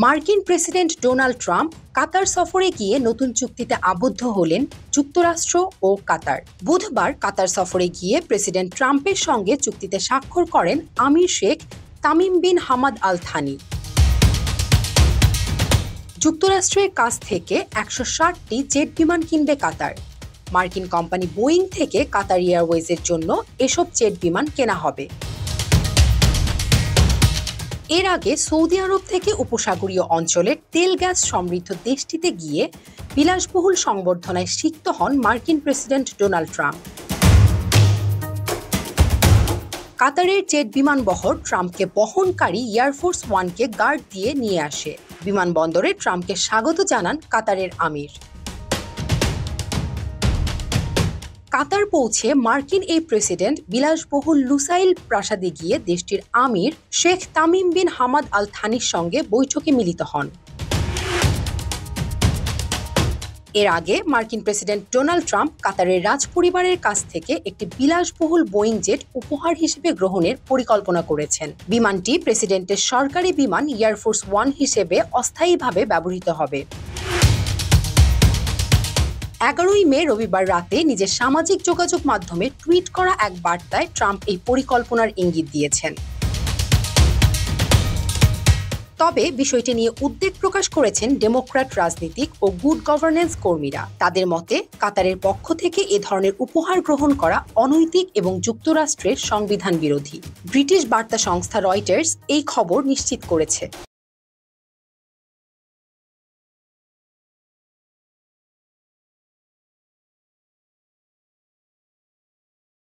মার্কিন president Donald Trump কাতার সফরে গিয়ে নতুন চুক্তিতে আবদ্ধ হলেন যুক্তরাষ্ট্র ও কাতার। বুধবার কাতার সফরে গিয়ে প্রেসিডেন্ট ট্রাম্পের সঙ্গে চুক্তিতে স্বাক্ষর করেন আমির Sheikh Tamim bin Hamad Al Thani. যুক্তরাষ্ট্রের কাছ থেকে ১৬০টি জেট বিমান কিনবে কাতার। মার্কিন কোম্পানি বোয়িং থেকে কাতার এয়ারওয়েজের জন্য এসব জেট বিমান কেনা হবে। এর আগে সৌদি আরব থেকে উপসাগরীয় অঞ্চলের তেল গ্যাস সমৃদ্ধ দেশটিতে গিয়ে বিলাসবহুল সংবর্ধনায় সিক্ত হন মার্কিন প্রেসিডেন্ট ডোনাল্ড ট্রাম্প। কাতারের জেট বিমানবহর ট্রাম্পকে বহনকারী এয়ারফোর্স ওয়ানকে গার্ড দিয়ে নিয়ে আসে। বিমানবন্দরে ট্রাম্পকে স্বাগত জানান কাতারের আমির। কাতার পৌঁছে মার্কিন এই প্রেসিডেন্ট বিলাসবহুল লুসাইল প্রাসাদে গিয়ে দেশটির আমির Sheikh Tamim bin Hamad Al থানির সঙ্গে বৈঠকে মিলিত হন। এর আগে মার্কিন প্রেসিডেন্ট ডোনাল্ড ট্রাম্প কাতারের রাজপরিবারের কাছ থেকে একটি বিলাসবহুল বোয়িং জেট উপহার হিসেবে গ্রহণের পরিকল্পনা করেছেন। বিমানটি প্রেসিডেন্টের সরকারি বিমান এয়ারফোর্স ওয়ান হিসেবে অস্থায়ীভাবে ব্যবহৃত হবে। ১১ মে রবিবার রাতে নিজের সামাজিক যোগাযোগ মাধ্যমে টুইট করা এক বার্তায় ট্রাম্প এই পরিকল্পনার ইঙ্গিত দিয়েছেন। তবে বিষয়টি নিয়ে উদ্বেগ প্রকাশ করেছেন ডেমোক্র্যাট রাজনীতিক ও গুড গভর্নেন্স কর্মীরা। তাদের মতে কাতারের পক্ষ থেকে এ ধরনের উপহার গ্রহণ করা অনৈতিক এবং যুক্তরাষ্ট্রের সংবিধান বিরোধী। ব্রিটিশ বার্তা সংস্থা রয়টার্স এই খবর নিশ্চিত করেছে।